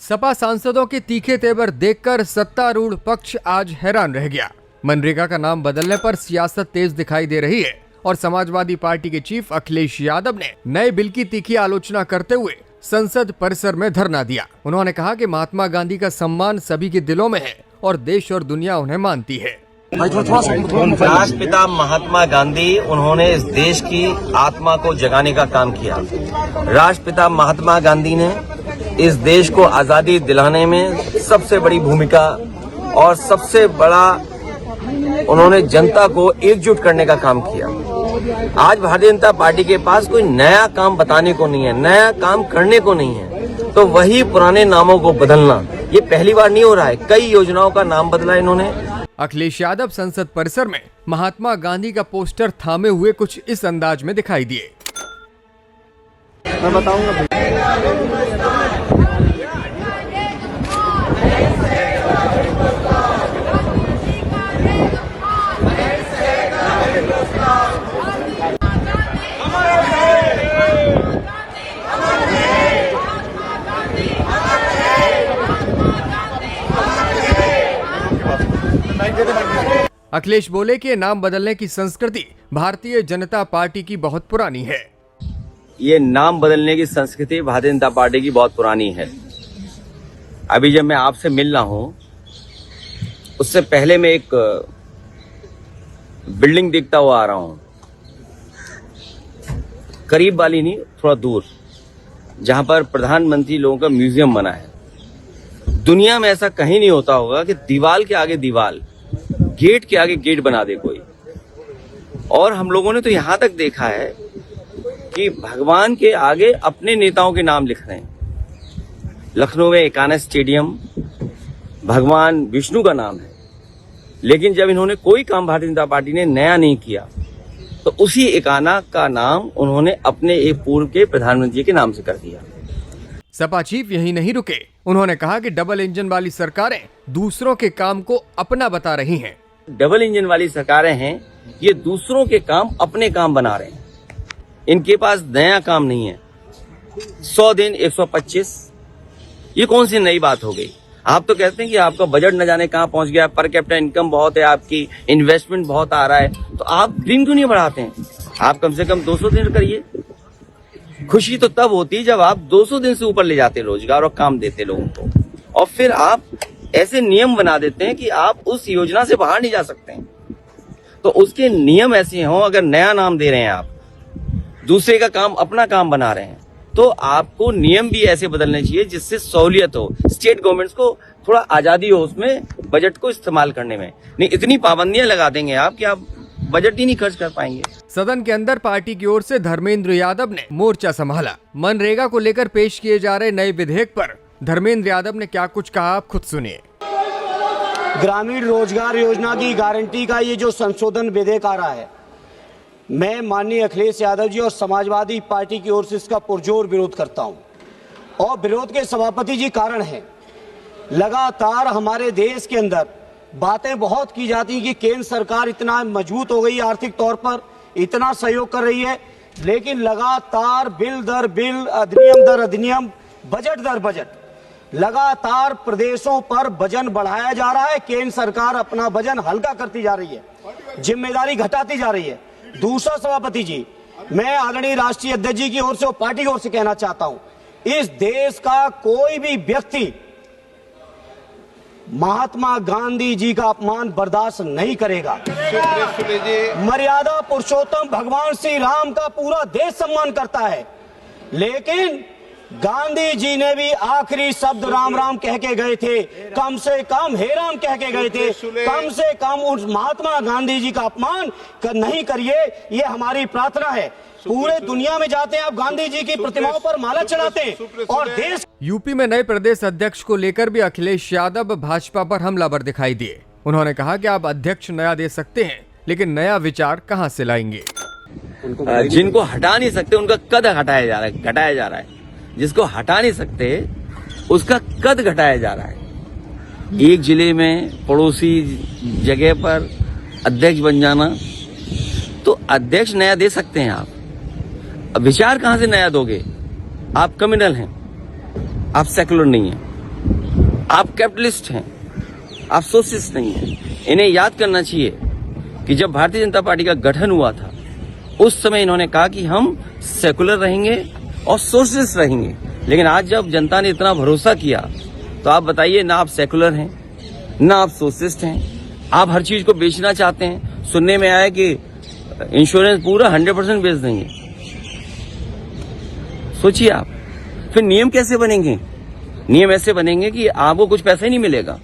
सपा सांसदों के तीखे तेवर देखकर सत्तारूढ़ पक्ष आज हैरान रह गया। मनरेगा का नाम बदलने पर सियासत तेज दिखाई दे रही है और समाजवादी पार्टी के चीफ अखिलेश यादव ने नए बिल की तीखी आलोचना करते हुए संसद परिसर में धरना दिया। उन्होंने कहा कि महात्मा गांधी का सम्मान सभी के दिलों में है और देश और दुनिया उन्हें मानती है। राष्ट्रपिता महात्मा गांधी, उन्होंने इस देश की आत्मा को जगाने का काम किया। राष्ट्रपिता महात्मा गांधी ने इस देश को आजादी दिलाने में सबसे बड़ी भूमिका और सबसे बड़ा उन्होंने जनता को एकजुट करने का काम किया। आज भारतीय जनता पार्टी के पास कोई नया काम बताने को नहीं है, नया काम करने को नहीं है, तो वही पुराने नामों को बदलना ये पहली बार नहीं हो रहा है। कई योजनाओं का नाम बदला इन्होंने। अखिलेश यादव संसद परिसर में महात्मा गांधी का पोस्टर थामे हुए कुछ इस अंदाज में दिखाई दिए। मैं बताऊंगा। अखिलेश बोले कि नाम बदलने की संस्कृति भारतीय जनता पार्टी की बहुत पुरानी है। ये नाम बदलने की संस्कृति भारतीय जनता पार्टी की बहुत पुरानी है। अभी जब मैं आपसे मिल रहा हूं, उससे पहले मैं एक बिल्डिंग देखता हुआ आ रहा हूं, करीब वाली नहीं, थोड़ा दूर, जहां पर प्रधानमंत्री लोगों का म्यूजियम बना है। दुनिया में ऐसा कहीं नहीं होता होगा कि दीवार के आगे दीवार, गेट के आगे गेट बना दे कोई। और हम लोगों ने तो यहां तक देखा है कि भगवान के आगे अपने नेताओं के नाम लिख रहे हैं। लखनऊ में एकाना स्टेडियम भगवान विष्णु का नाम है, लेकिन जब इन्होंने कोई काम भारतीय जनता पार्टी ने नया नहीं किया तो उसी एकाना का नाम उन्होंने अपने एक पूर्व के प्रधानमंत्री के नाम से कर दिया। सपा चीफ यही नहीं रुके, उन्होंने कहा कि डबल इंजन वाली सरकारें दूसरों के काम को अपना बता रही हैं। डबल इंजन वाली सरकारें हैं, ये दूसरों के काम अपने काम बना रहे हैं। इनके पास नया काम नहीं है। 100 दिन 125, ये कौन सी नई बात हो गई? आप तो कहते हैं कि आपका बजट न जाने कहां पहुंच गया, पर कैपिटा इनकम बहुत है, आपकी इन्वेस्टमेंट बहुत आ रहा है, तो आप दिन क्यों नहीं बढ़ाते हैं? आप कम से कम 200 दिन करिए। खुशी तो तब होती है जब आप 200 दिन से ऊपर ले जाते रोजगार और काम देते लोगों को, और फिर आप ऐसे नियम बना देते हैं कि आप उस योजना से बाहर नहीं जा सकते हैं। तो उसके नियम ऐसे हों, अगर नया नाम दे रहे हैं आप, दूसरे का काम अपना काम बना रहे हैं, तो आपको नियम भी ऐसे बदलने चाहिए जिससे सहूलियत हो, स्टेट गवर्नमेंट्स को थोड़ा आजादी हो उसमें बजट को इस्तेमाल करने में। नहीं, इतनी पाबंदियां लगा देंगे आप कि आप बजट ही नहीं खर्च कर पाएंगे। सदन के अंदर पार्टी की ओर से धर्मेंद्र यादव ने मोर्चा संभाला। मनरेगा को लेकर पेश किए जा रहे नए विधेयक पर धर्मेंद्र यादव ने क्या कुछ कहा, आप खुद सुनिए। ग्रामीण रोजगार योजना की गारंटी का ये जो संशोधन विधेयक आ रहा है, मैं माननीय अखिलेश यादव जी और समाजवादी पार्टी की ओर से इसका पुरजोर विरोध करता हूं। और विरोध के सभापति जी कारण है, लगातार हमारे देश के अंदर बातें बहुत की जाती हैं कि केंद्र सरकार इतना मजबूत हो गई, आर्थिक तौर पर इतना सहयोग कर रही है, लेकिन लगातार बिल दर बिल, अधिनियम दर अधिनियम, बजट दर बजट लगातार प्रदेशों पर वजन बढ़ाया जा रहा है। केंद्र सरकार अपना वजन हल्का करती जा रही है, जिम्मेदारी घटाती जा रही है। दूसरा सभापति जी, मैं आदरणीय राष्ट्रीय अध्यक्ष जी की ओर से और पार्टी की ओर से कहना चाहता हूं, इस देश का कोई भी व्यक्ति महात्मा गांधी जी का अपमान बर्दाश्त नहीं करेगा। मर्यादा पुरुषोत्तम भगवान श्री राम का पूरा देश सम्मान करता है, लेकिन गांधी जी ने भी आखिरी शब्द राम राम कह के गए थे, कम से कम हे राम कह के गए थे। कम से कम उस महात्मा गांधी जी का अपमान नहीं करिए, ये हमारी प्रार्थना है। पूरे दुनिया में जाते हैं आप, गांधी जी की प्रतिमाओं पर माला चढ़ाते हैं और देश। यूपी में नए प्रदेश अध्यक्ष को लेकर भी अखिलेश यादव भाजपा पर हमलावर दिखाई दिए। उन्होंने कहा कि आप अध्यक्ष नया दे सकते हैं, लेकिन नया विचार कहां से लाएंगे? जिनको हटा नहीं सकते उनका कद घटाया जा रहा है। जिसको हटा नहीं सकते उसका कद घटाया जा रहा है। एक जिले में पड़ोसी जगह पर अध्यक्ष बन जाना, तो अध्यक्ष नया दे सकते हैं आप, विचार कहां से नया दोगे? आप कम्युनल हैं, आप सेकुलर नहीं हैं। आप कैपिटलिस्ट हैं, आप सोशलिस्ट नहीं हैं। इन्हें याद करना चाहिए कि जब भारतीय जनता पार्टी का गठन हुआ था उस समय इन्होंने कहा कि हम सेकुलर रहेंगे और सोशलिस्ट रहेंगे, लेकिन आज जब जनता ने इतना भरोसा किया तो आप बताइए, ना आप सेकुलर हैं ना आप सोशलिस्ट हैं, आप हर चीज को बेचना चाहते हैं। सुनने में आया कि इंश्योरेंस पूरा 100% बेच देंगे। सोचिए आप, फिर नियम कैसे बनेंगे? नियम ऐसे बनेंगे कि आपको कुछ पैसा ही नहीं मिलेगा।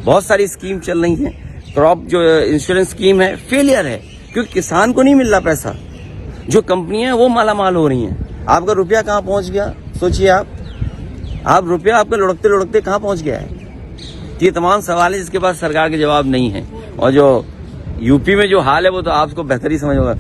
बहुत सारी स्कीम चल रही है, क्रॉप जो इंश्योरेंस स्कीम है फेलियर है क्योंकि किसान को नहीं मिल रहा पैसा, जो कंपनियां हैं वो माला माल हो रही हैं। आपका रुपया कहां पहुंच गया? सोचिए आप रुपया आपका लुढ़कते लुढ़कते कहां पहुंच गया है? ये तमाम सवाल है जिसके पास सरकार के जवाब नहीं है। और जो यूपी में जो हाल है वो तो आपको बेहतर ही समझ होगा।